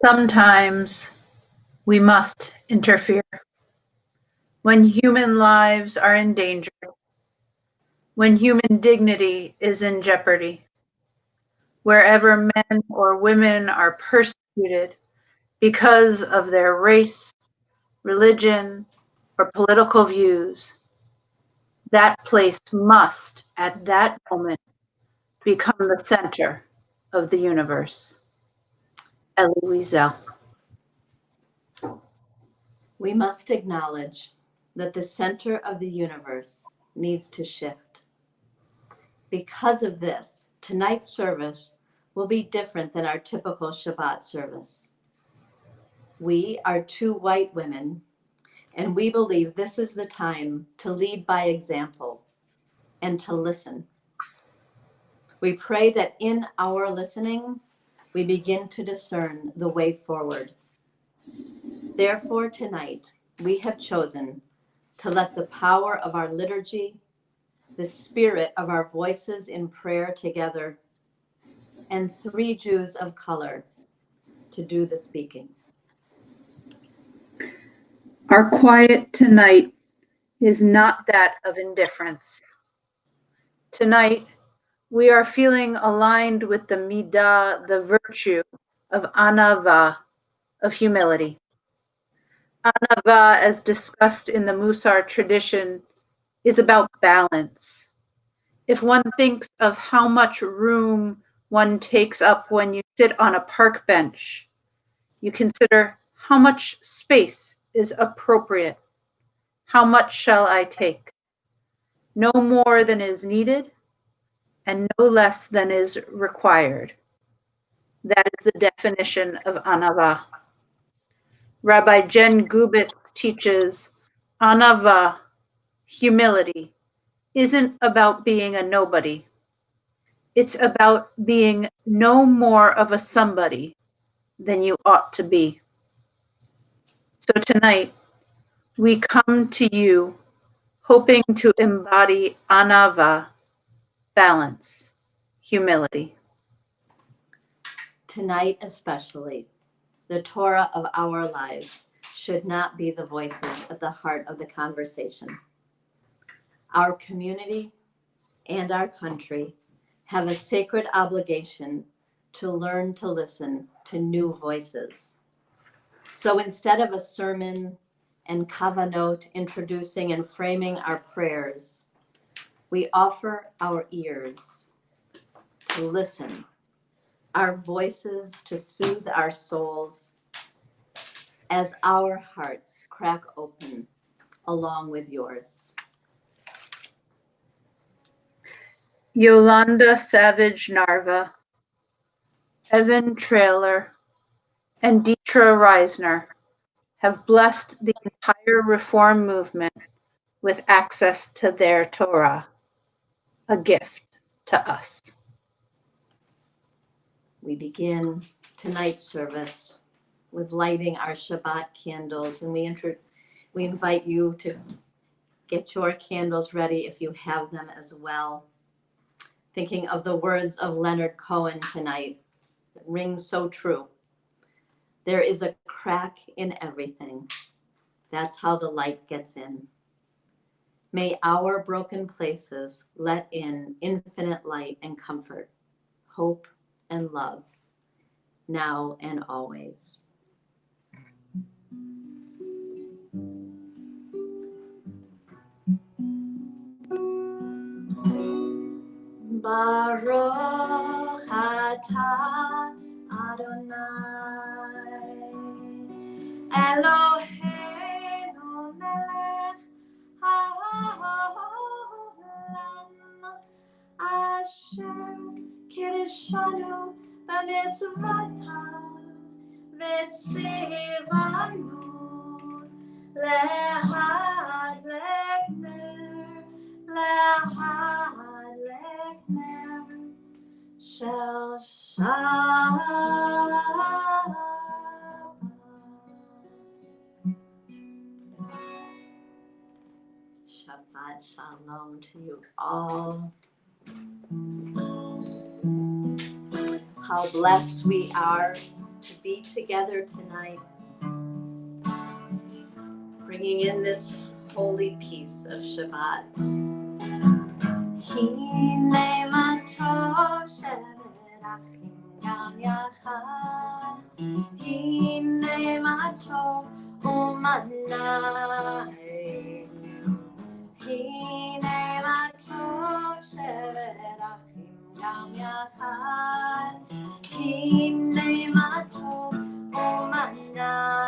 Sometimes we must interfere when human lives are in danger, when human dignity is in jeopardy, wherever men or women are persecuted because of their race, religion, or political views. That place must, at that moment, become the center of the universe. Elie Wiesel. We must acknowledge that the center of the universe needs to shift. Because of this, tonight's service will be different than our typical Shabbat service. We are two white women, and we believe this is the time to lead by example and to listen. We pray that in our listening, we begin to discern the way forward. Therefore, tonight, we have chosen to let the power of our liturgy, the spirit of our voices in prayer together, and 3 Jews of color to do the speaking. Our quiet tonight is not that of indifference. Tonight, we are feeling aligned with the midah, the virtue of anava, of humility. Anava, as discussed in the Musar tradition, is about balance. If one thinks of how much room one takes up when you sit on a park bench, you consider how much space is appropriate. How much shall I take? No more than is needed, and no less than is required. That is the definition of anava. Rabbi Jen Gubitz teaches anava, humility, isn't about being a nobody. It's about being no more of a somebody than you ought to be. So tonight, we come to you hoping to embody anava, balance, humility. Tonight especially, the Torah of our lives should not be the voices at the heart of the conversation. Our community and our country have a sacred obligation to learn to listen to new voices. So instead of a sermon and kavanot introducing and framing our prayers, we offer our ears to listen, our voices to soothe our souls as our hearts crack open along with yours. Yolanda Savage Narva, Evan Trailer, and Dietra Reisner have blessed the entire Reform movement with access to their Torah, a gift to us. We begin tonight's service with lighting our Shabbat candles, and we invite you to get your candles ready if you have them as well. Thinking of the words of Leonard Cohen tonight, that rings so true. There is a crack in everything. That's how the light gets in. May our broken places let in infinite light and comfort, hope and love, now and always. Baruch atah Adonai Eloheinu melech haolam Asher kirishanu b'mitzvotav v'tzivanu lehadlek ner shel Shabbat. Shabbat Shalom to you all. How blessed we are to be together tonight, bringing in this holy peace of Shabbat. Hine matov sheberachim gam yachad, hine matov umanayim, hine matov sheberachim gam yachad, hine matov umanayim.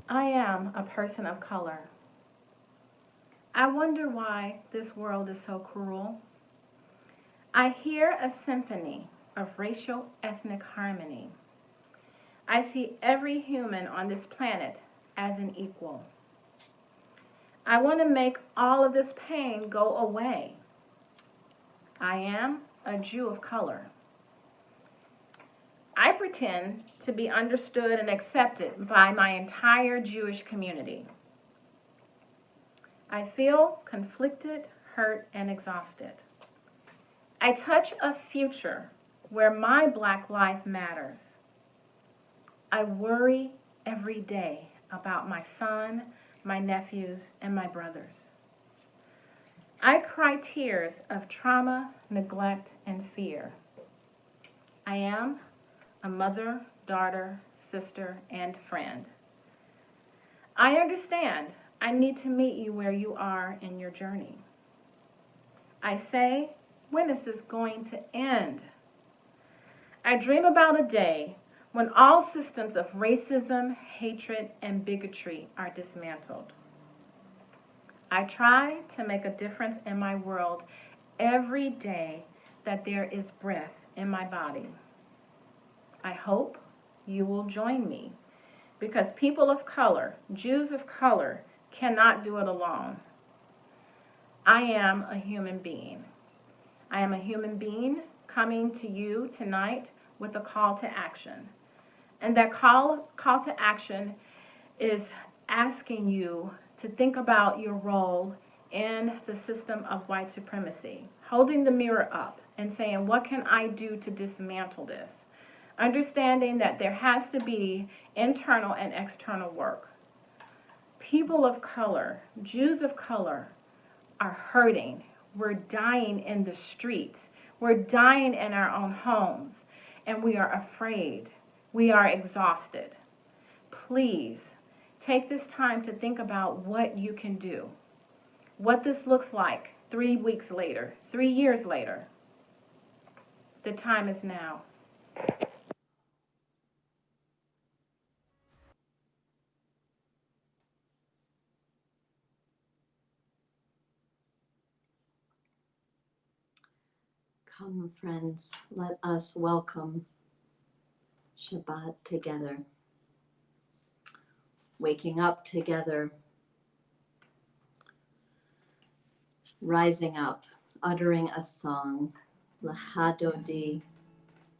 I am a person of color. I wonder why this world is so cruel. I hear a symphony of racial ethnic harmony. I see every human on this planet as an equal. I want to make all of this pain go away. I am a Jew of color. I pretend to be understood and accepted by my entire Jewish community. I feel conflicted, hurt, and exhausted. I touch a future where my Black life matters. I worry every day about my son, my nephews, and my brothers. I cry tears of trauma, neglect, and fear. I am a mother, daughter, sister, and friend. I understand I need to meet you where you are in your journey. I say, when is this going to end? I dream about a day when all systems of racism, hatred, and bigotry are dismantled. I try to make a difference in my world every day that there is breath in my body. I hope you will join me because people of color, Jews of color, cannot do it alone. I am a human being. I am a human being coming to you tonight with a call to action. And that call to action is asking you to think about your role in the system of white supremacy, holding the mirror up and saying, what can I do to dismantle this? Understanding that there has to be internal and external work. People of color, Jews of color, are hurting. We're dying in the streets. We're dying in our own homes. And we are afraid. We are exhausted. Please take this time to think about what you can do. What this looks like 3 weeks later, 3 years later. The time is now. Come, friends, let us welcome Shabbat together, waking up together, rising up, uttering a song, Lecha Dodi.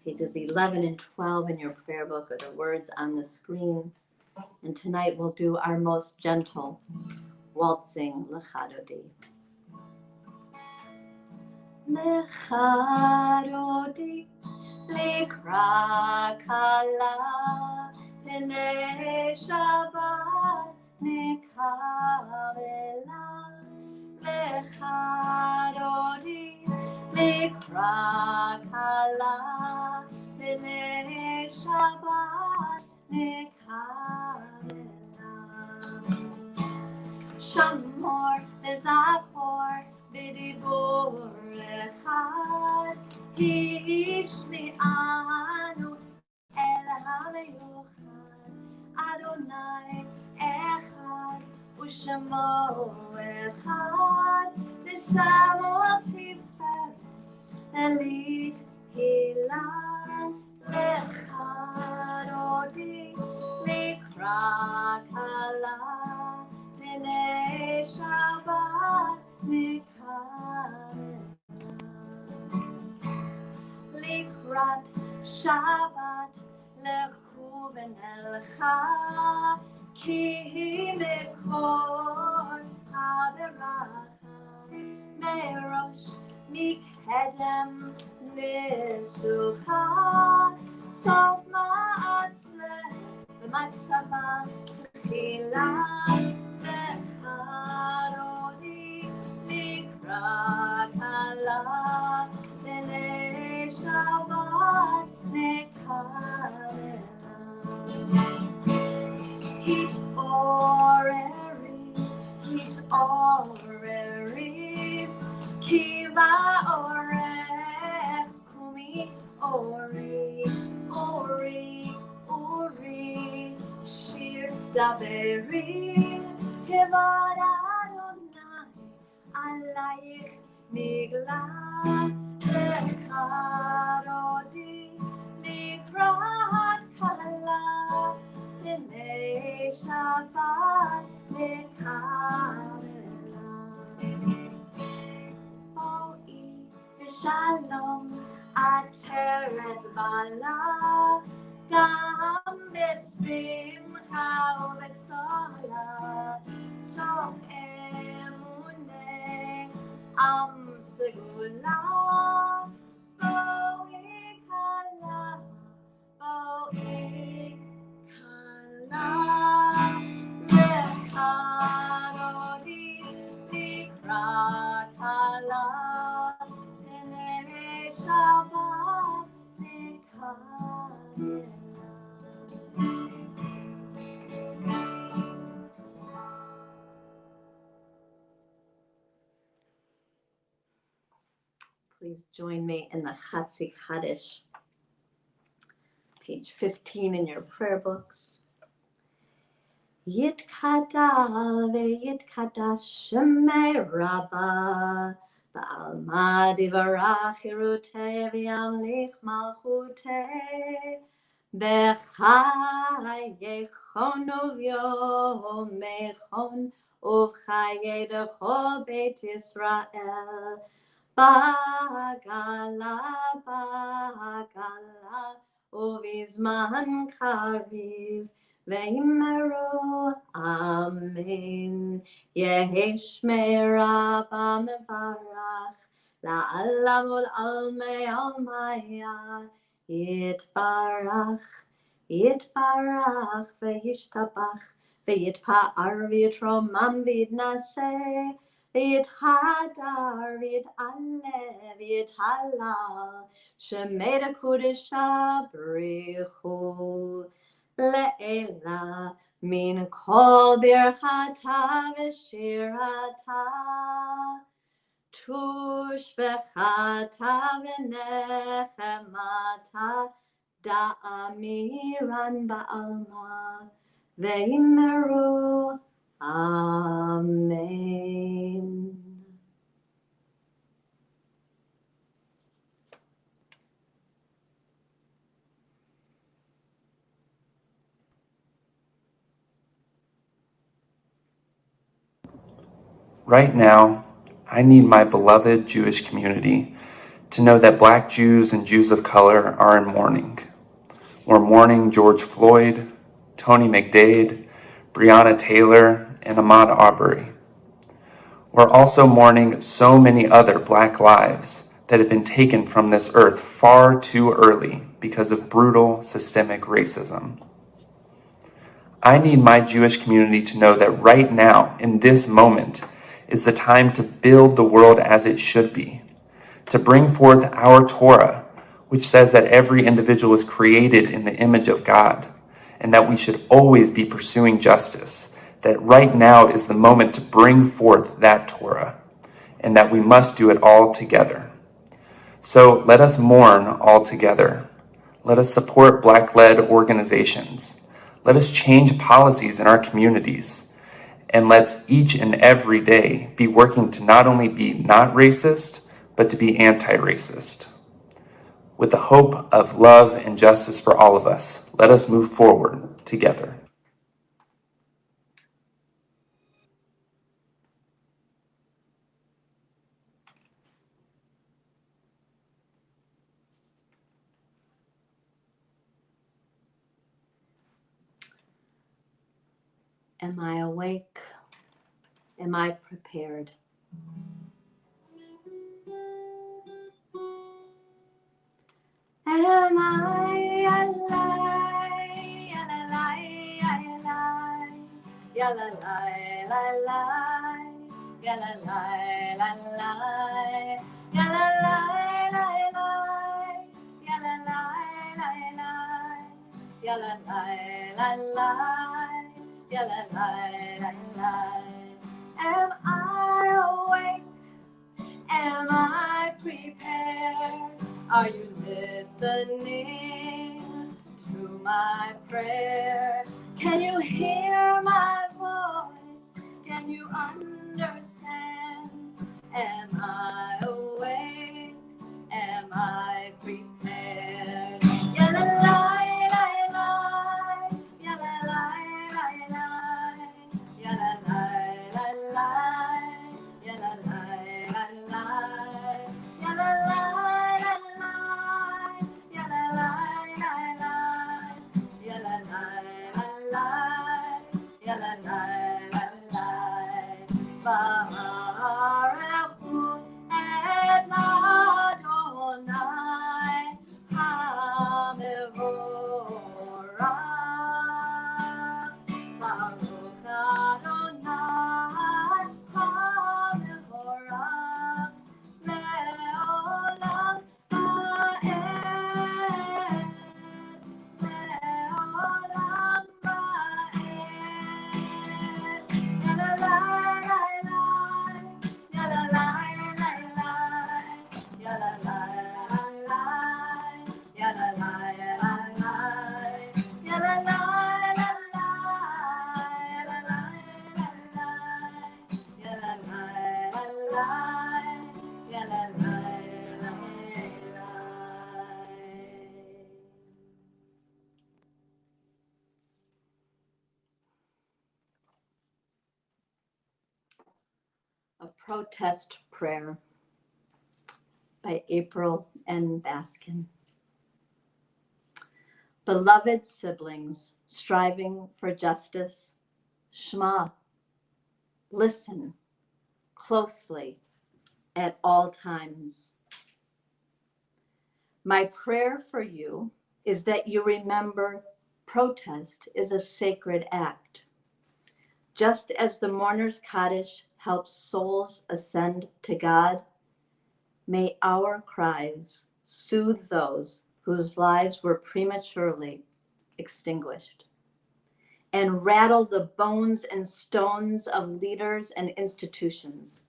Pages 11 and 12 in your prayer book are the words on the screen. And tonight we'll do our most gentle waltzing Lecha Dodi. Lecha Dodi, Likra Kala, Pnei Shabbat Nekavela. Lecha Dodi, Likra Kala, Pnei Shabbat Nekavela. Shamor v'zachor v'dibur echad, Hishmi'anu el ha'meyuchad, Adonai echad u'shemo echad, L'shamo tiferet elit hilah. Lecha Dodi, Likra Kala, Pnei Shabbat Nekavela. Likrat Shabbat lechu v'nelcha, ki mekor haveracha, merosh mikedem nisucha, sof ma'aseh v'matzava tchila. Lecha Dodi, Likra Kala, Pnei Shabbat Nekavela. Hit'oreri, Kiva orech, Kumi ori, Shir daberi, Kevad Adonai, Alayich nigla. Lecha Dodi, Likrat Kala, Pnei Shabbat Nekavela. Bo'i v'shalom ateret bala, Gam b'simcha u'b'tzola, Toch emunei am segula. Bo'i kala, Lecha Dodi, Likra Kala, Pnei Shabbat Nekavela. please join me in the Chatzi Kaddish, page 15 in your prayer books. Yitkadal ve'yitkadash shemei Rabbah ba'alma divarach hirutei v'yamlich malchutei b'chayechon uvyomechon uv'chayei dechol beit Yisrael bagala uvizman kariv Veimeru, Amen. Yehi Shmei Rabba Mevarach, La'alam Almei Almaya, Yitbarach, Ve'yishtabach, Ve'yitpa'ar V'yitromam V'yitnaseh, V'yithadar V'yit'aleh V'yithalal, Shemei Kodesha B'richu. Le'ela min kol birchata v'shirata tushbechata v'nechemata da'amiran ba'alma ve'yimeru Amen. Right now, I need my beloved Jewish community to know that Black Jews and Jews of color are in mourning. We're mourning George Floyd, Tony McDade, Breonna Taylor, and Ahmaud Arbery. We're also mourning so many other Black lives that have been taken from this earth far too early because of brutal systemic racism. I need my Jewish community to know that right now, in this moment, is the time to build the world as it should be, to bring forth our Torah, which says that every individual is created in the image of God, and that we should always be pursuing justice, that right now is the moment to bring forth that Torah, and that we must do it all together. So let us mourn all together. Let us support Black-led organizations. Let us change policies in our communities. And let's each and every day be working to not only be not racist, but to be anti-racist. With the hope of love and justice for all of us, let us move forward together. Am I awake? Am I prepared? Am I alive? Am I awake? Am I prepared? Are you listening to my prayer? Can you hear my voice? Can you understand? Am I awake? Am I prepared? Baruchu et Adonai HaMevorach. Baruch Adonai HaMevorach le'olam va'ed. Le'olam va'ed. La la la la la la A Protest Prayer by April N. Baskin. Beloved siblings, striving for justice, Shema, listen closely at all times. My prayer for you is that you remember protest is a sacred act. Just as the mourner's Kaddish helps souls ascend to God, may our cries soothe those whose lives were prematurely extinguished and rattle the bones and stones of leaders and institutions,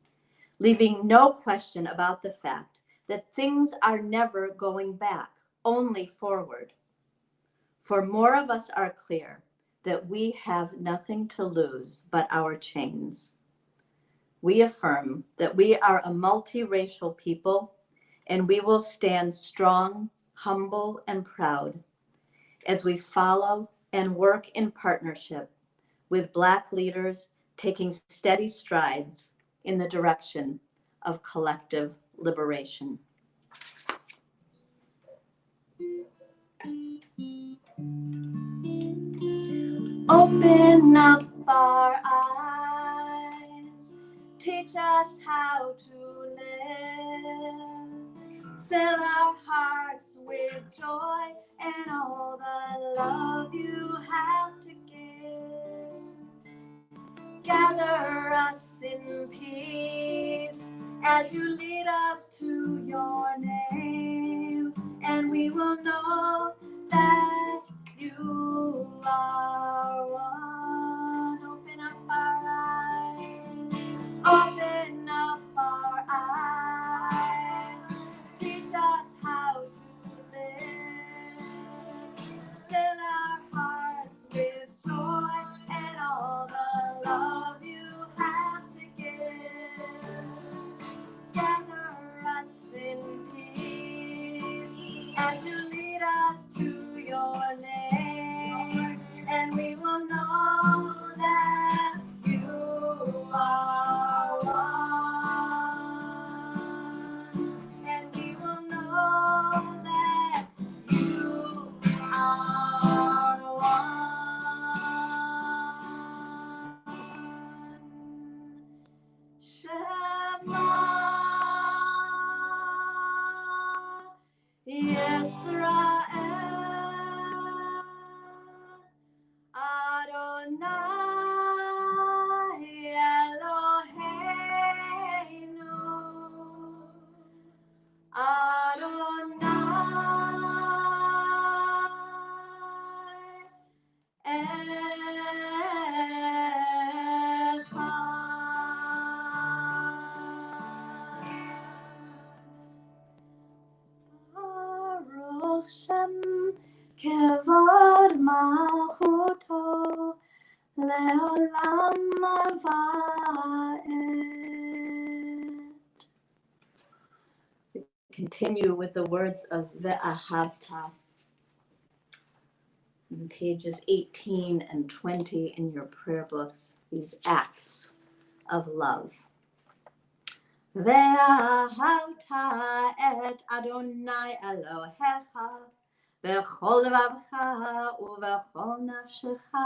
leaving no question about the fact that things are never going back, only forward. For more of us are clear that we have nothing to lose but our chains. We affirm that we are a multiracial people, and we will stand strong, humble, and proud as we follow and work in partnership with Black leaders taking steady strides in the direction of collective liberation. Open up our eyes, teach us how to live, fill our hearts with joy and all the love you have to give. Gather us in peace as you lead us to your name, and we will know that you are one. Open up our eyes, open up our eyes, teach us how to live, fill our hearts with joy and all the love you have to give. Gather us in peace as you lead us to your name, and we will know that you are one, and we will know that you are one. Shema Yisrael, Adonai Eloheinu, Adonai Baruch Shem Kevod Malchuto Leolam Vaed. We continue with the words of Ve'ahavta on pages 18 and 20 in your prayer books, these acts of love. Ve'ahavta et Adonai Elohecha b'chol levavecha u'v'chol nafshecha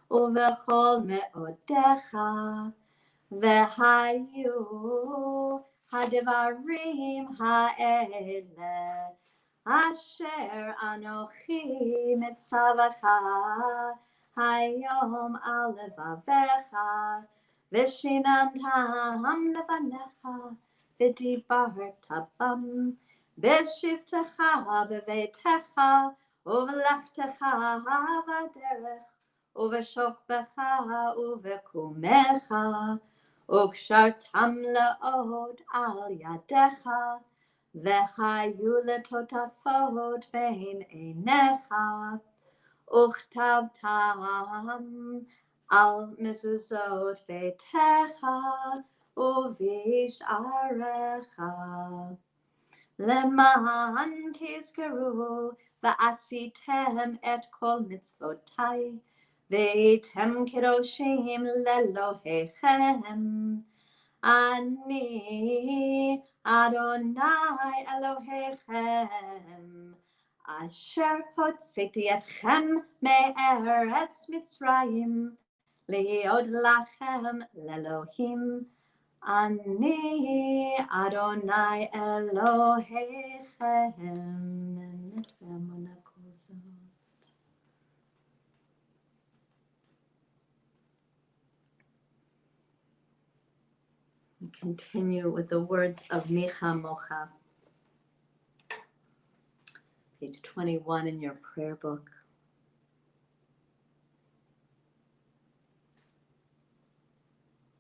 u'v'chol me'odecha ve'hayu ha'devarim ha'ele asher anochi mitzavacha hayom al levavecha Veshinantam lefanecha, v'dibarta bam, v'shivtecha b'veitecha, u'v'lechtecha v'derech, u'v'shochbecha u'v'kumecha, u'kshartam le'od al yadecha, v'hayu letotafot bein einecha, u'chtavtam al mezuzot beitecha uv'isharecha leman tizkeru v'asitem et kol mitzvotai v'eitem kedoshim lelohechem Ani Adonai Elohechem, Asher hotzeti etchem me'eretz Mitzrayim, liod lachem lelohim. Ani Adonai Elohechem. We continue with the words of Micha Mocha, page 21 in your prayer book.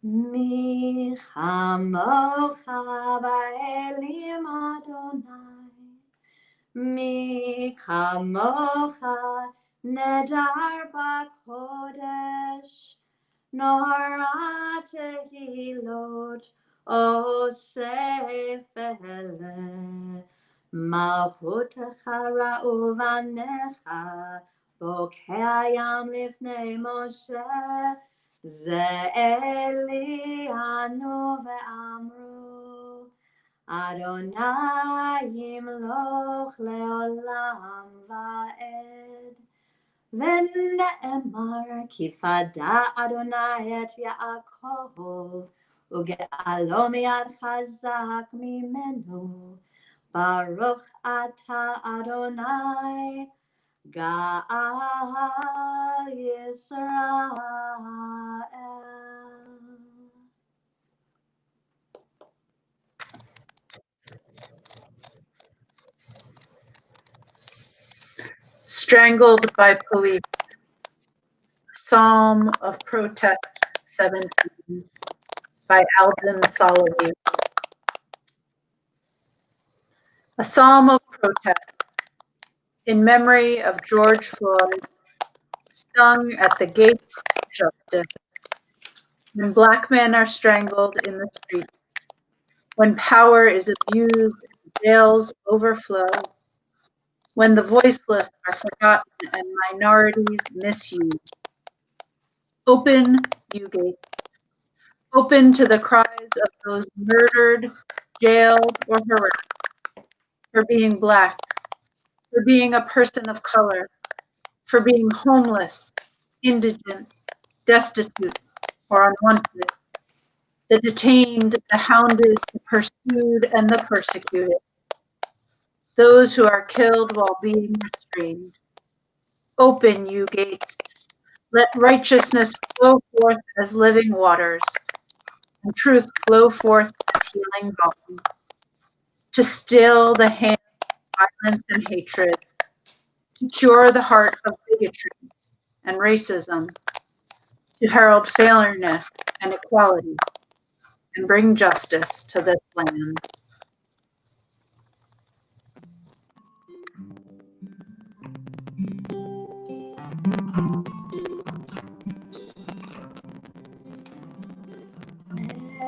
Micha Mocha ba'elim Adonai, Micha Mocha nedar ba'kodesh, Nora tehilot osef ele, Malchutecha ra'uvanecha, Bokei hayam lifnei Moshe, Ze Elianu ve'amru, Adonai yimloch le'olam va'ed. ונאמר כי פדה אדוני את יעקב וגאלו מיד חזק ממנו. ברוך אתה אדוני גאל ישראל. Strangled by Police. Psalm of Protest 17 by Alvin Soloway. A psalm of protest in memory of George Floyd, sung at the gates of justice. When black men are strangled in the streets, when power is abused and jails overflow, when the voiceless are forgotten and minorities misused. Open, you gates. Open to the cries of those murdered, jailed, or harassed for being black, for being a person of color, for being homeless, indigent, destitute, or unwanted. The detained, the hounded, the pursued, and the persecuted. Those who are killed while being restrained. Open, you gates. Let righteousness flow forth as living waters, and truth flow forth as healing balm, to still the hand of violence and hatred, to cure the heart of bigotry and racism, to herald fairness and equality, and bring justice to this land.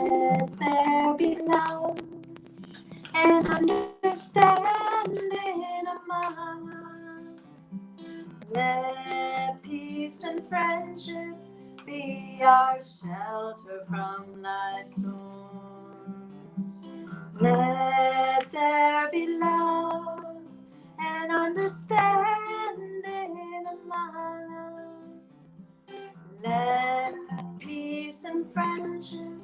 Let there be love and understanding among us. Let peace and friendship be our shelter from life's storms. Let there be love and understanding among us. Let peace and friendship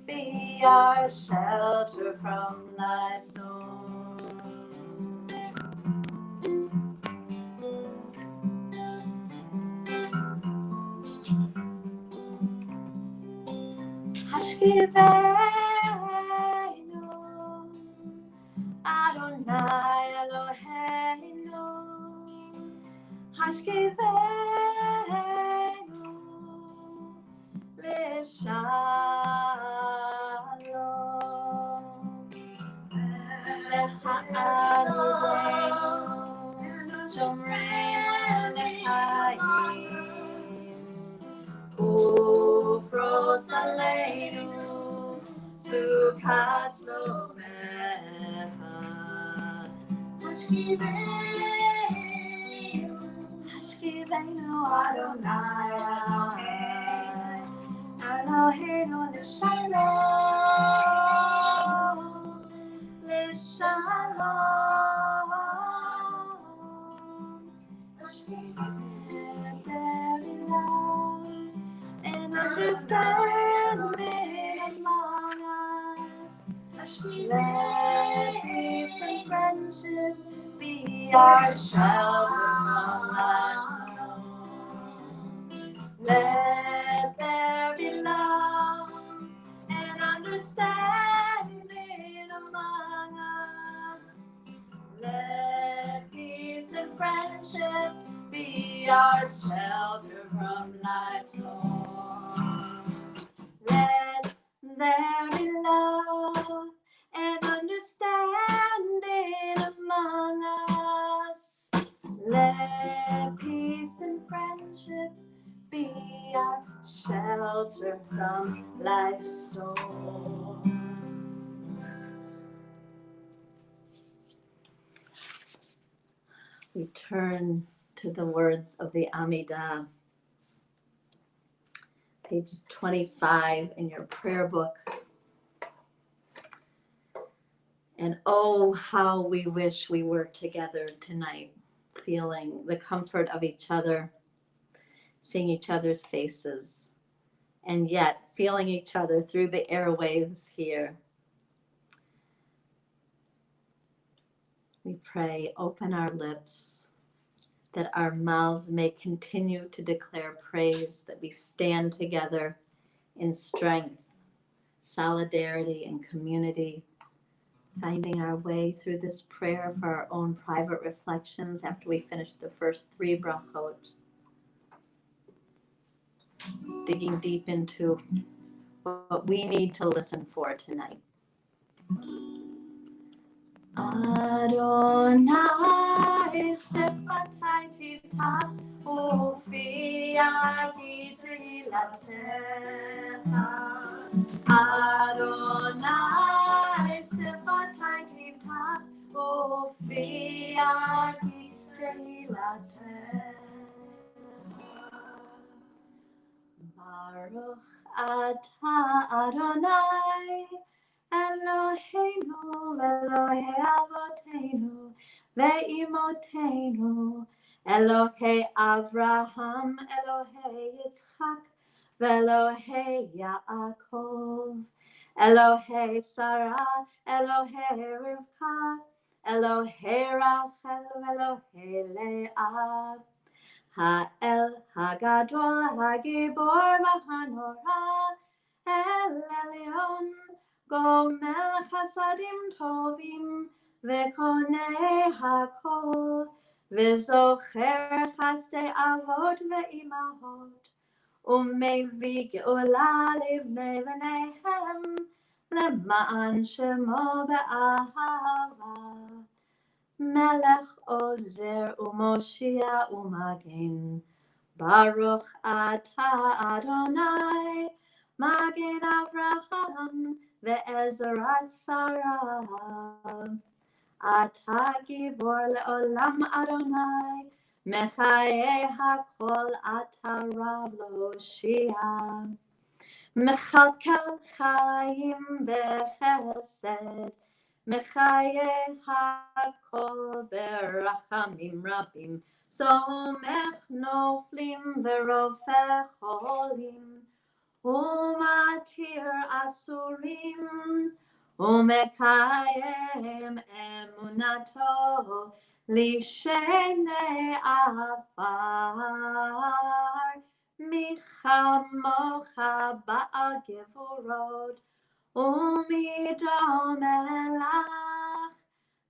be our shelter from life's storms. Hashkivenu Adonai Eloheinu, Hashkivenu L'Shalom, L'Ha'aldeinu Shomreinu L'Chaim, Ufros Aleinu Sukkot Shlomecha. Hashkivenu Adonai Eloheinu l'shalom, l'shalom. And understanding among us. Let peace and friendship be our shelter from life's storms. Let there be love and understanding among us. Let peace and friendship be our shelter from life's storms. Let there be love and understanding among us. Let peace and friendship be our shelter from life's storms. We turn to the words of the Amidah, page 25 in your prayer book. And oh, how we wish we were together tonight, feeling the comfort of each other, seeing each other's faces, and yet feeling each other through the airwaves here. We pray, open our lips, that our mouths may continue to declare praise, that we stand together in strength, solidarity, and community, finding our way through this prayer for our own private reflections after we finish the first 3 brachot, digging deep into what we need to listen for tonight. Adonai sefatai tivtach ufiati tehillatcha. Adonai sefatai tivtach ufiati tehillatcha. Baruch atah Adonai Eloheinu Elohei Avoteinu ve'imoteinu Elohei Avraham Elohei Yitzchak ve'Elohei Yaakov Elohei Sarah Elohei Rivka Elohei Rachel Elohei Leah Ha'el Hagadol Hagibor V'Hanora El Elyon Gomel Chasadim Tovim Ve'konei Hakol Ve'zocher Chasdei Avot Ve'imahot U'mevi Geula Livnei V'neihem Lema'an Shemo Be'ahava Melech Ozer U'Moshia U'Magen Baruch Atah Adonai Magen Avraham Ve'ezerat Sarah Atah Gibor Le'olam Adonai Mechaye HaKol Atah Rav L'Hoshia Mechalkel Chaim B'Chesed Mechaye HaKol Berachamim Rabim Somech Noflim Verofeh Cholim Umatir Asurim Umekayem Emunato Lishenei Afar Michamocha Ba'al Gevurot Umidom Elach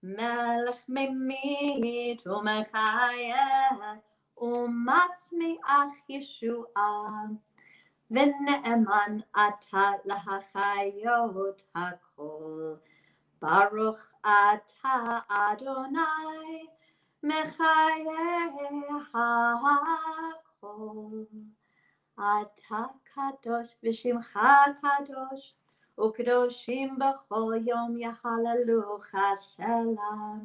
Melech Mimit Umechayeh Umatzmiach Yeshua V'ne'eman Atah Lahachayot Hakol Baruch Atah Adonai Mechayeh HaKol Atah Kadosh V'Shimcha Kadosh U'Kadoshim B'chol Yom Yahalalucha Selah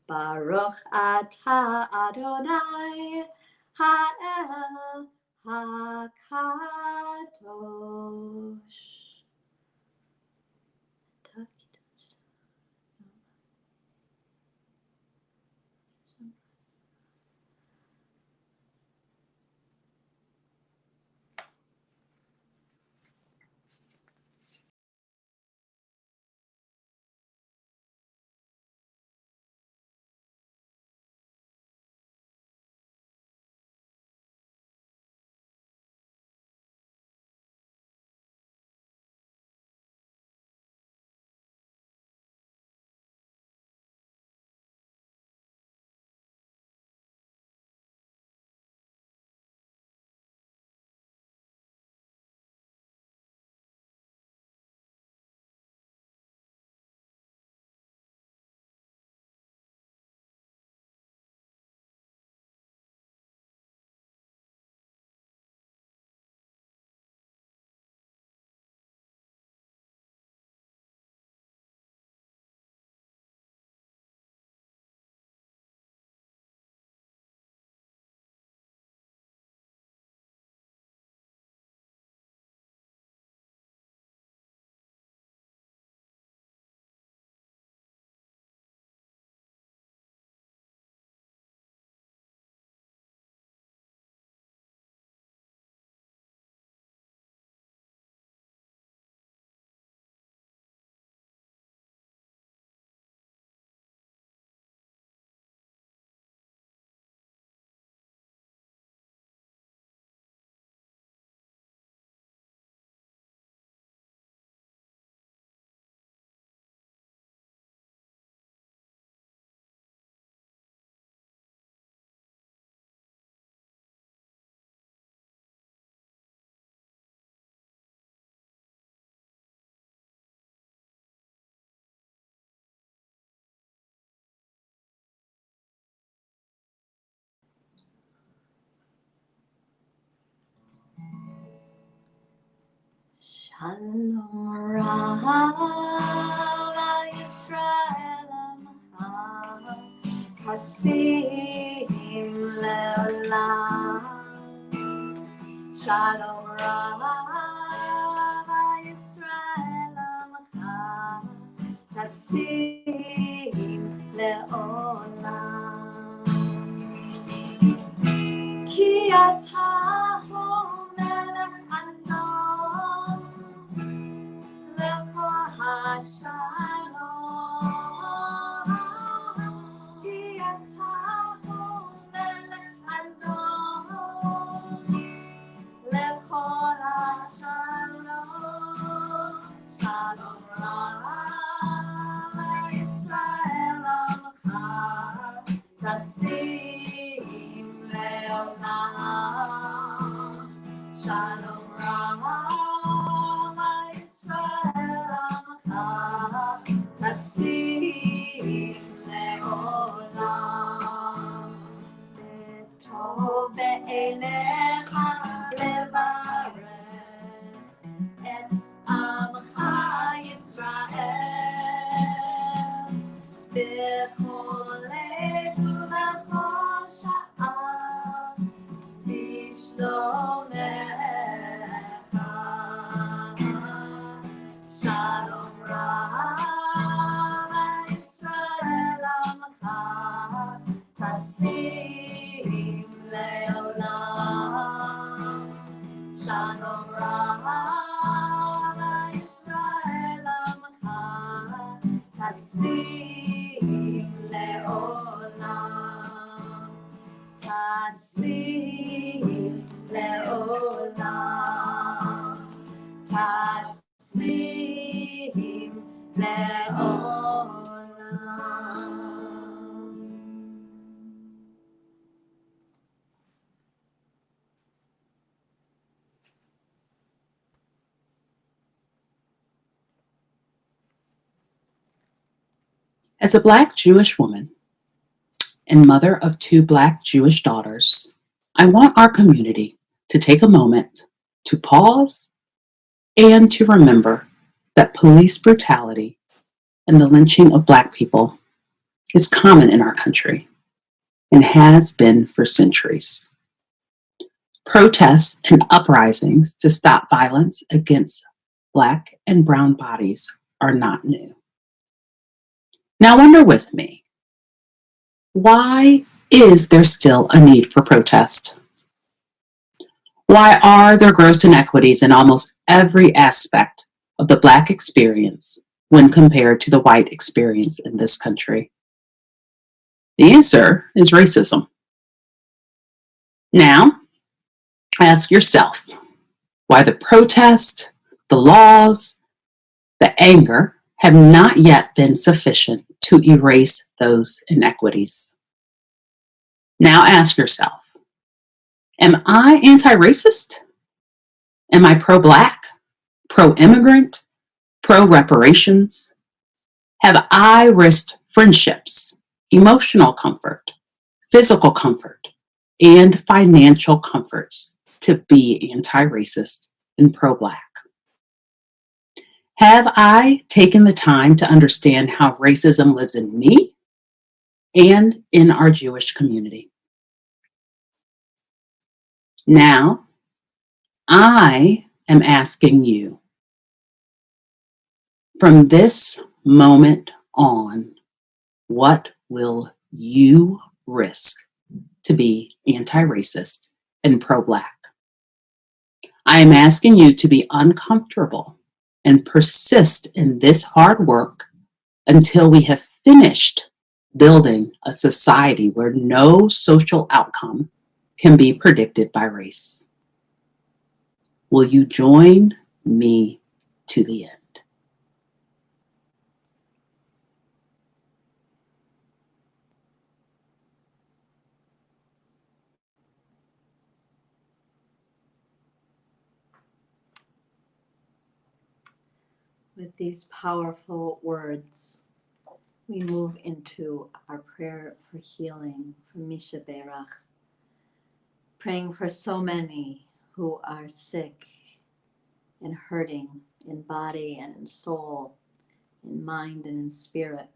Baruch Atah Adonai Ha'el HaKadosh. Shalom Rava Yisrael Amcha Hasim Leolam. Shalom Rava Yisrael Amcha Hasim Leolam. Ki ata melech adon lecho hashalom. Ki ata melech adon lecho hashalom. Shalom Rava Yisrael Amcha Tasim Leolam. Shalom Rava Yisrael Amcha Tasim Leolam. Tov be'enecha levarech et Amcha Yisrael bechol lev ubechol sha'ah bishlomecha. Shalom Rava Yisrael Amcha Tasim Leolam. Shalom Rava Yisrael Amcha Tasim Leolam. Tasim Leolam. Tasim Leolam. As a Black Jewish woman and mother of 2 Black Jewish daughters, I want our community to take a moment to pause and to remember that police brutality and the lynching of Black people is common in our country and has been for centuries. Protests and uprisings to stop violence against Black and brown bodies are not new. Now wonder with me, why is there still a need for protest? Why are there gross inequities in almost every aspect of the Black experience when compared to the white experience in this country? The answer is racism. Now, ask yourself why the protest, the laws, the anger have not yet been sufficient to erase those inequities. Now ask yourself, am I anti-racist? Am I pro-Black, pro-immigrant, pro-reparations? Have I risked friendships, emotional comfort, physical comfort, and financial comforts to be anti-racist and pro-Black? Have I taken the time to understand how racism lives in me and in our Jewish community? Now, I am asking you, from this moment on, what will you risk to be anti-racist and pro-Black? I am asking you to be uncomfortable and persist in this hard work until we have finished building a society where no social outcome can be predicted by race. Will you join me to the end? With these powerful words, we move into our prayer for healing from Misha Berach, praying for so many who are sick and hurting in body and in soul, in mind and in spirit.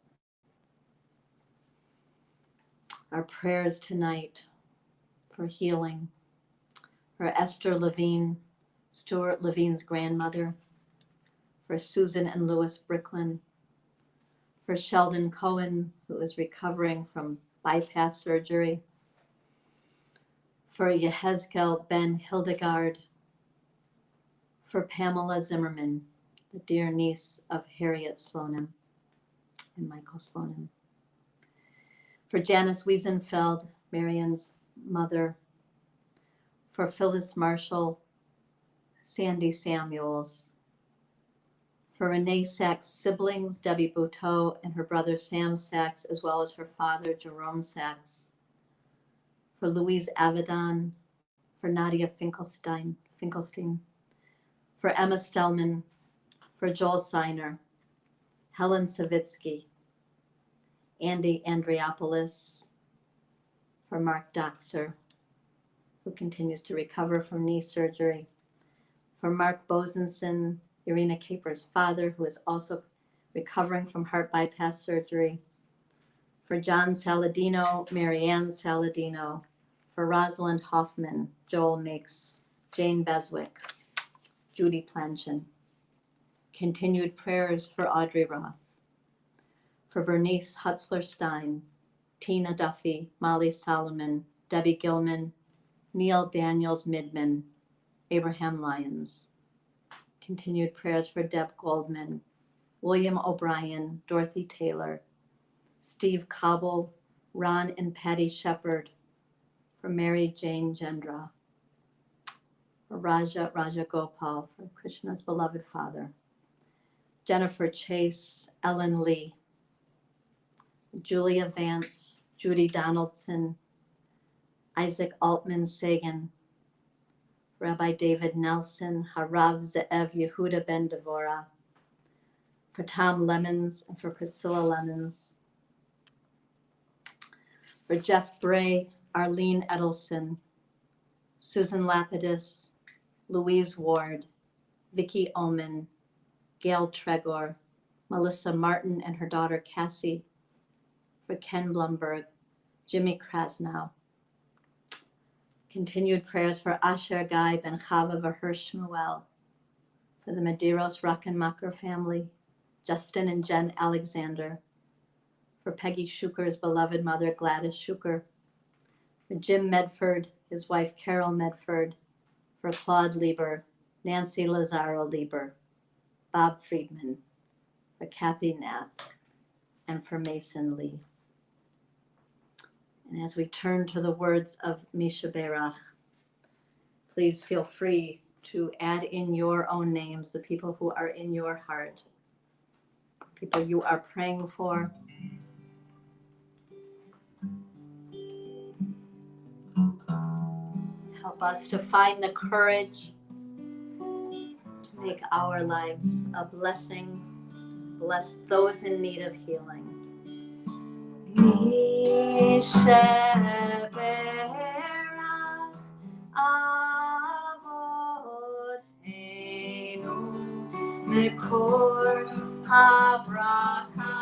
Our prayers tonight for healing for Esther Levine, Stuart Levine's grandmother, for Susan and Louis Bricklin, for Sheldon Cohen, who is recovering from bypass surgery, for Yehezkel Ben Hildegard, for Pamela Zimmerman, the dear niece of Harriet Slonim and Michael Slonim, for Janice Wiesenfeld, Marion's mother, for Phyllis Marshall, Sandy Samuels, for Renee Sachs' siblings, Debbie Bouteau and her brother Sam Sachs, as well as her father, Jerome Sachs, for Louise Avedon, for Nadia Finkelstein, for Emma Stellman, for Joel Seiner, Helen Savitsky, Andy Andriopoulos, for Mark Doxer, who continues to recover from knee surgery, for Mark Bosenson, Irina Caper's father, who is also recovering from heart bypass surgery, for John Saladino, Marianne Saladino, for Rosalind Hoffman, Joel Meeks, Jane Beswick, Judy Planchin. Continued prayers for Audrey Roth, for Bernice Hutzler-Stein, Tina Duffy, Molly Solomon, Debbie Gilman, Neil Daniels Midman, Abraham Lyons. Continued prayers for Deb Goldman, William O'Brien, Dorothy Taylor, Steve Cobble, Ron and Patty Shepard, for Mary Jane Gendra, for Raja Gopal, for Krishna's beloved father, Jennifer Chase, Ellen Lee, Julia Vance, Judy Donaldson, Isaac Altman Sagan, Rabbi David Nelson, Harav Ze'ev Yehuda Ben Devora, for Tom Lemons and for Priscilla Lemons, for Jeff Bray, Arlene Edelson, Susan Lapidus, Louise Ward, Vicki Oman, Gail Tregor, Melissa Martin and her daughter Cassie, for Ken Blumberg, Jimmy Krasnow, Continued prayers for Asher Guy Ben Chava Vaher Shmuel, for the Medeiros Rockenmacher family, Justin and Jen Alexander, for Peggy Shuker's beloved mother Gladys Shuker, for Jim Medford, his wife Carol Medford, for Claude Lieber, Nancy Lazaro Lieber, Bob Friedman, for Kathy Nath, and for Mason Lee. And as we turn to the words of Misha Berach, please feel free to add in your own names, the people who are in your heart, people you are praying for. Help us to find the courage to make our lives a blessing, bless those in need of healing. Misha Berach Avotenu Mikor HaBracha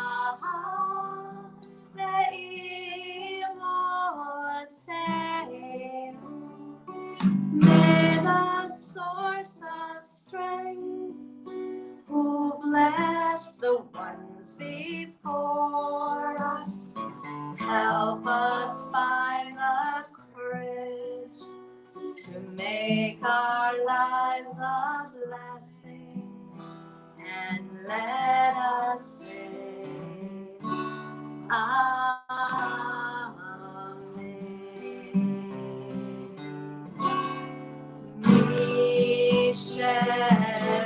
Le'imotenu. May the source of strength who blessed the ones before us help us find the courage to make our lives a blessing, and let us say Amen. Misha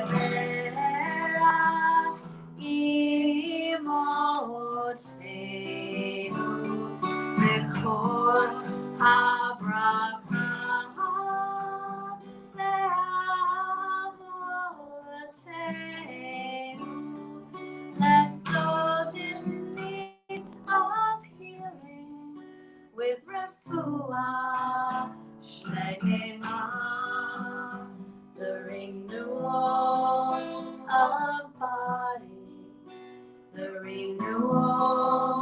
Berach Imotenu Mikor HaBracha Le'avotenu. Bless those in need of healing with refuah shlema, the renewal of body, the renewal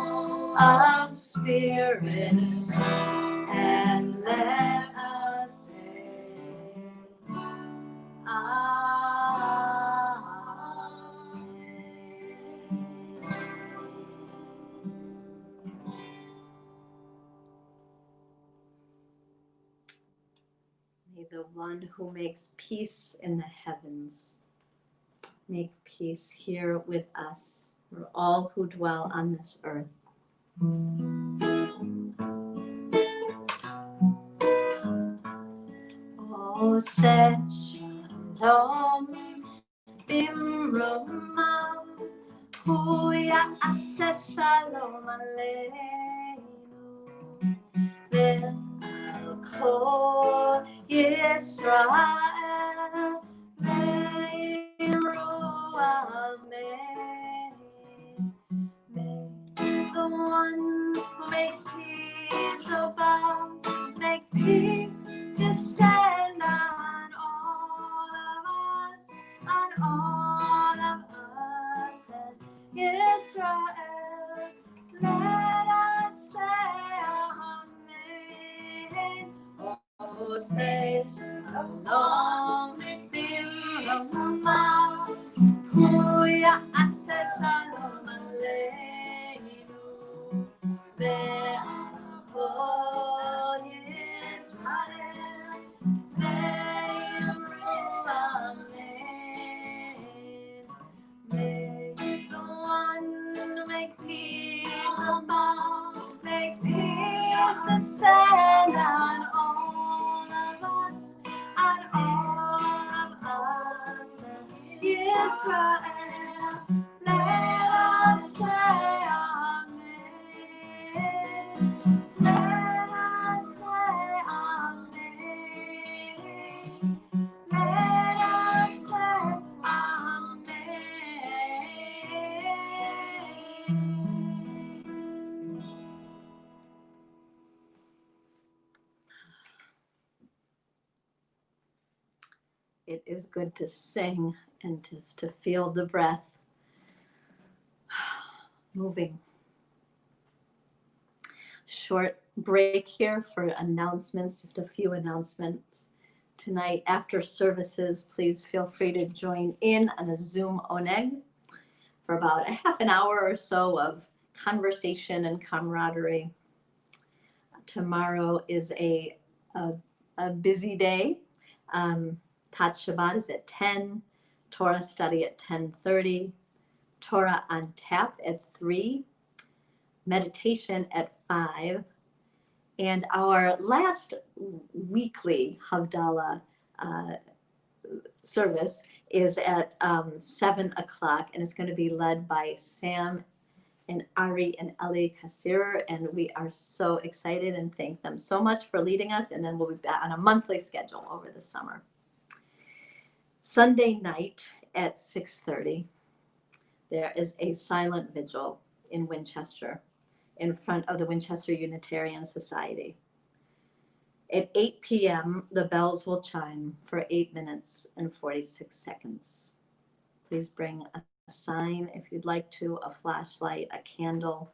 of spirit, and let us say May the one who makes peace in the heavens make peace here with us, for all who dwell on this earth. Oseh Shalom Bimromav Hu Ya'aseh Shalom Aleinu Kol Yisrael Me'imru Amen. May the one who makes peace above make peace descend on all of us, and Israel. Let us say Amen. Oh, say Shalom, Bimromav, Hu Ya'aseh Shalom Aleinu, Ve'achol Yisrael, Me'imru Amen. May the one who makes peace above make peace descend on all of us, and Israel. Let us say Amen. Let us say Amen. Let us say Amen. It is good to sing and just to feel the breath moving. short break here for announcements, just a few announcements. Tonight, after services, please feel free to join in on a Zoom Oneg for about a half an hour or so of conversation and camaraderie. Tomorrow is a busy day. Tat Shabbat is at 10, Torah study at 10:30, Torah on tap at 3, meditation at 5, and our last weekly Havdalah service is at 7 o'clock, and it's going to be led by Sam and Ari and Eli Kassir, and we are so excited and thank them so much for leading us, and then we'll be back on a monthly schedule over the summer. Sunday night at 6:30, there is a silent vigil in Winchester in front of the Winchester Unitarian Society. At 8 p.m., the bells will chime for 8 minutes and 46 seconds. Please bring a sign if you'd like to, a flashlight, a candle,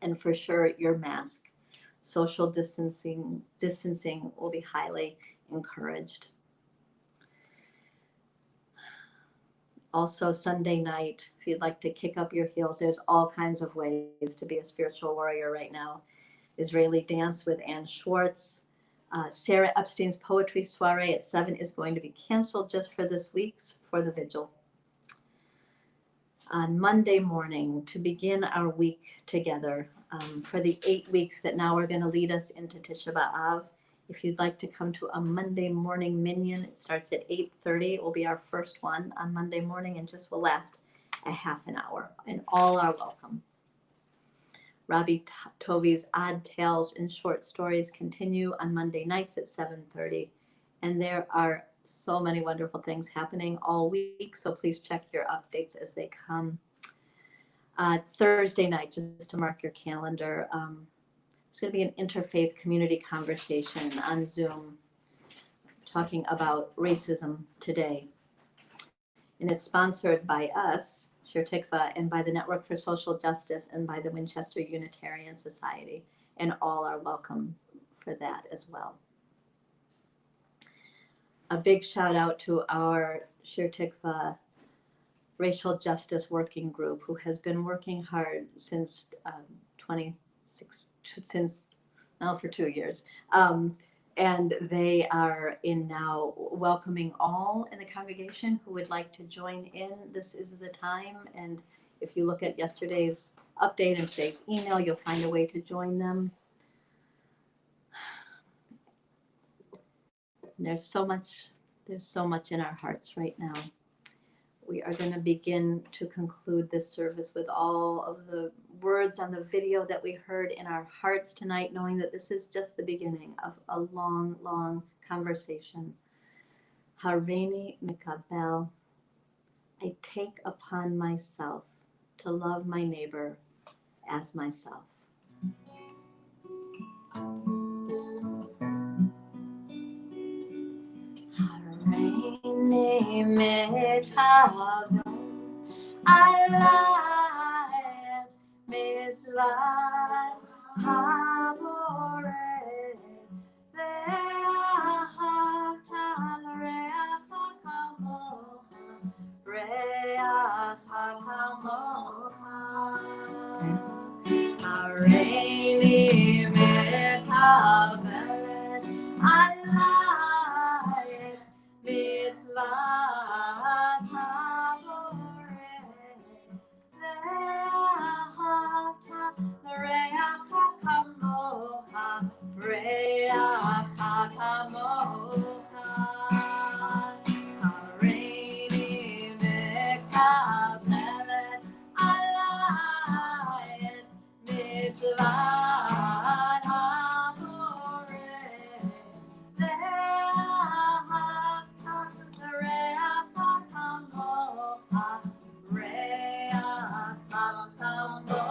and for sure your mask. Social distancing will be highly encouraged. Also, Sunday night, if you'd like to kick up your heels, there's all kinds of ways to be a spiritual warrior right now. Israeli dance with Ann Schwartz. Sarah Epstein's poetry soiree at 7 is going to be canceled just for this week's for the vigil. On Monday morning, to begin our week together for the 8 weeks that now are going to lead us into Tisha B'Av. If you'd like to come to a Monday morning minyan, it starts at 8:30. It will be our first one on Monday morning and just will last a half an hour. And all are welcome. Rabbi Tovi's Odd Tales and Short Stories continue on Monday nights at 7:30. And there are so many wonderful things happening all week, so please check your updates as they come. Thursday night, just to mark your calendar, it's going to be an interfaith community conversation on Zoom talking about racism today. And it's sponsored by us, Shir Tikvah, and by the Network for Social Justice and by the Winchester Unitarian Society. And all are welcome for that as well. A big shout out to our Shir Tikvah Racial Justice Working Group, who has been working hard since for 2 years. And they are in now welcoming all in the congregation who would like to join in. This is the time. And if you look at yesterday's update and today's email, you'll find a way to join them. There's so much in our hearts right now. We are going to begin to conclude this service with all of the words on the video that we heard in our hearts tonight, knowing that this is just the beginning of a long, long conversation. Hareini mikabel, I take upon myself to love my neighbor as myself. Hareini mikabel, alayet mitzvat haboreh ve'ahavta l'reacha kamocha reacha kamocha. Hareini mekabelet alayet mitzvat haboreh ve'ahavta l'reacha kamocha reacha kamocha. Hareini mekabelet alayet mitzvat haboreh ve'ahavta l'reacha kamocha reacha kamocha.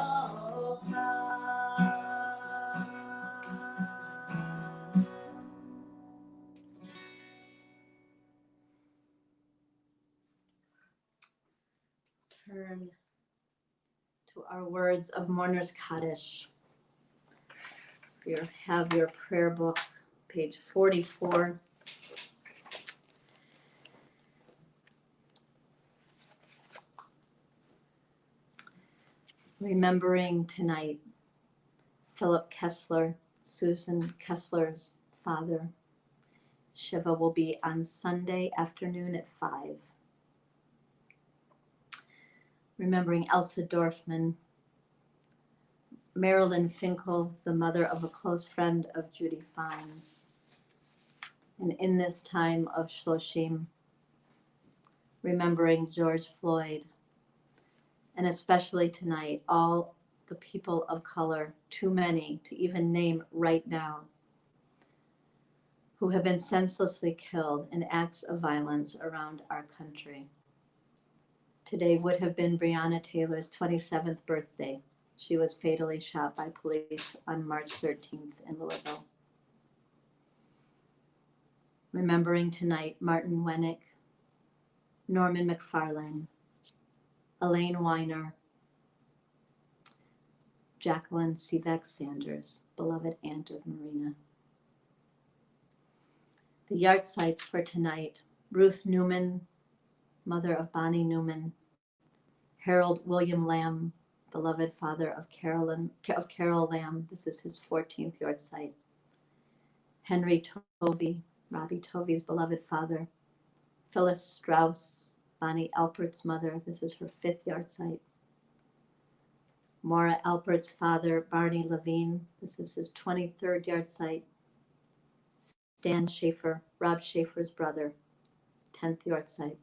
Turn to our words of Mourner's Kaddish. You have your prayer book, page 44. Remembering tonight Philip Kessler, Susan Kessler's father. Shiva will be on Sunday afternoon at 5. Remembering Elsa Dorfman, Marilyn Finkel, the mother of a close friend of Judy Fines. And in this time of Shloshim, remembering George Floyd, and especially tonight, all the people of color, too many to even name right now, who have been senselessly killed in acts of violence around our country. Today would have been Breonna Taylor's 27th birthday. She was fatally shot by police on March 13th in Louisville. Remembering tonight Martin Wennick, Norman McFarlane, Elaine Weiner, Jacqueline Sivek Sanders, beloved aunt of Marina. The yahrzeits for tonight: Ruth Newman, mother of Bonnie Newman; Harold William Lamb, beloved father of Carol Lamb. This is his 14th yahrzeit. Henry Tovey, Robbie Tovey's beloved father; Phyllis Strauss, Bonnie Alpert's mother. This is her 5th yahrzeit. Maura Alpert's father, Barney Levine. This is his 23rd yahrzeit. Stan Schaefer, Rob Schaefer's brother, 10th yahrzeit.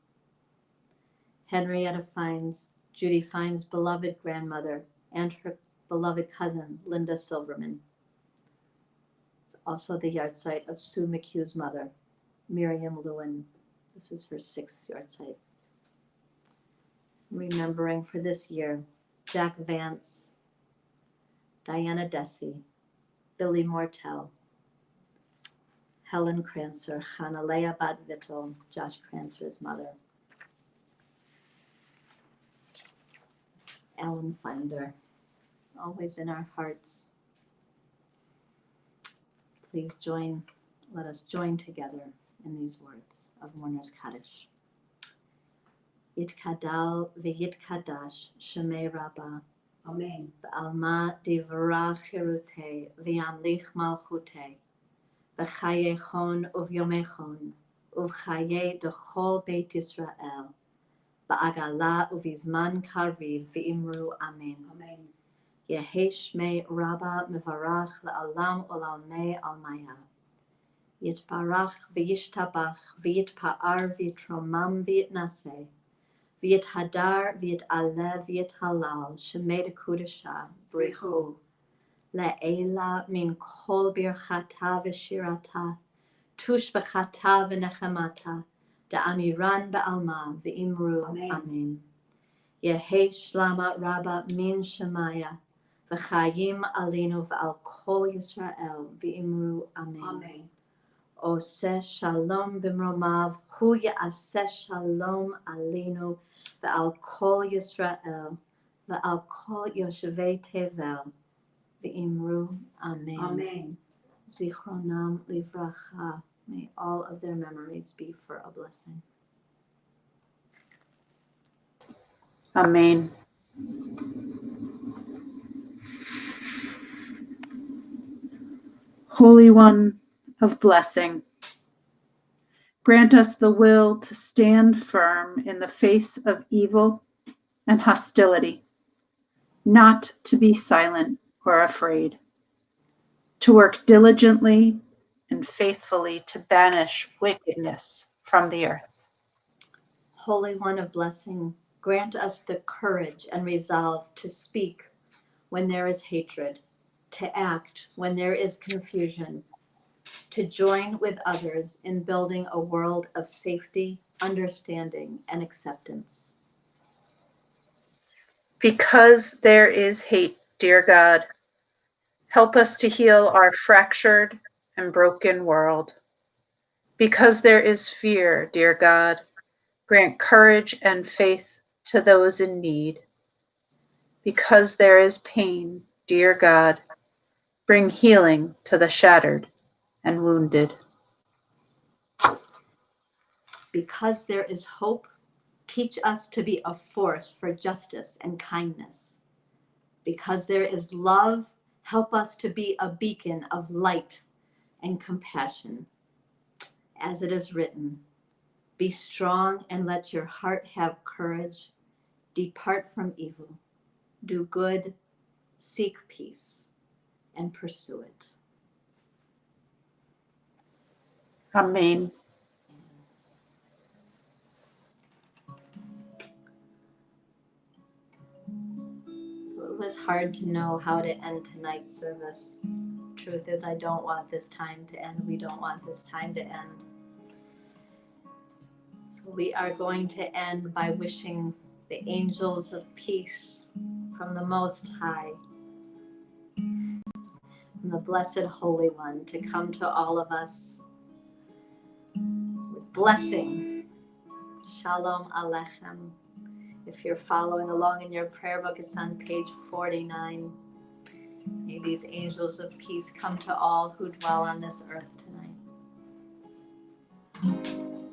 Henrietta Fines, Judy Fines' beloved grandmother, and her beloved cousin, Linda Silverman. It's also the yahrzeit of Sue McHugh's mother, Miriam Lewin. This is her 6th yahrzeit. Remembering for this year, Jack Vance, Diana Dessy, Billy Mortel, Helen Krancer, Chanalea Bat Vittel, Josh Krancer's mother, Alan Finder, always in our hearts. Please let us join together in these words of Mourner's Kaddish. Yitkadal v'yitkadash Shemei Rabbah. Amen. B'alma divra chirute v'yamlich malchute. B'chayechon uvyomechon. Uvchaye dechol Beit Yisrael. Ba'agala uvizman karviv v'imru amen. Amen. Yehi Shmei Rabbah mevarach la'alam ulalmei almaya. Yitbarach v'yishtabach v'yitpa'ar v'yitromam v'yitnaseh. V'yithadar v'yit'aleh v'yithalal shemei dekudesha brichu. Le'ela min kol birchata v'shirata. Tush b'chata v'nechemata. Da'amiran ba'alma v'imru amen. Yehi shlama Rabbah min shemaya. V'chayim alinu v'al kol Yisrael v'imru amen. Amen. Oseh shalom b'mromav, hu ya'aseh shalom alinu v'al kol Yisrael v'al kol yoshevei tevel v'imru amen. Amen. Zichronam livracha. May all of their memories be for a blessing. Amen. Holy One of blessing, grant us the will to stand firm in the face of evil and hostility, not to be silent or afraid, to work diligently and faithfully to banish wickedness from the earth. Holy One of blessing, grant us the courage and resolve to speak when there is hatred, to act when there is confusion, to join with others in building a world of safety, understanding, and acceptance. Because there is hate, dear God, help us to heal our fractured and broken world. Because there is fear, dear God, grant courage and faith to those in need. Because there is pain, dear God, Bring healing to the shattered and wounded. Because there is hope, teach us to be a force for justice and kindness. Because there is love, help us to be a beacon of light and compassion. As it is written, be strong and let your heart have courage. Depart from evil. Do good, seek peace, and pursue it. Amen. So it was hard to know how to end tonight's service. Truth is, I don't want this time to end. We don't want this time to end. So we are going to end by wishing the angels of peace from the Most High and the Blessed Holy One to come to all of us with blessing. Shalom Aleichem. If you're following along in your prayer book, it's on page 49. May these angels of peace come to all who dwell on this earth tonight.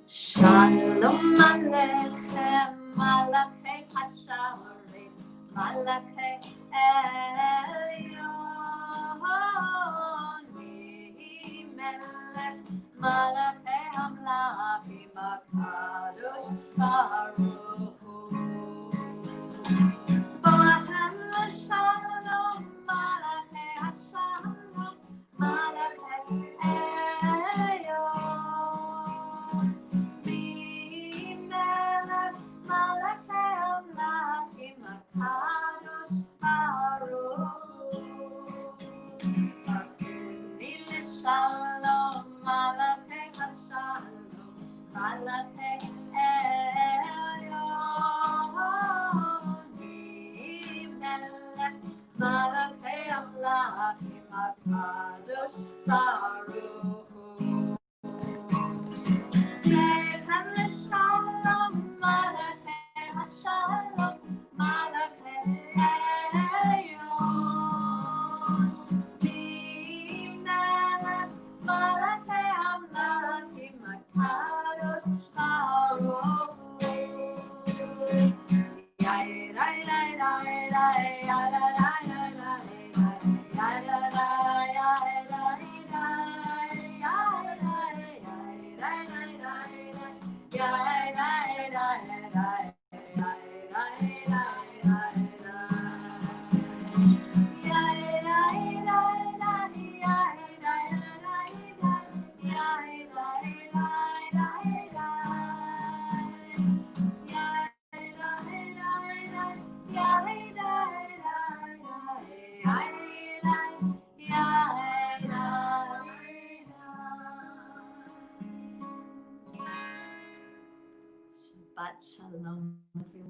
Shalom Aleichem, Malachei Hasharim, Malachei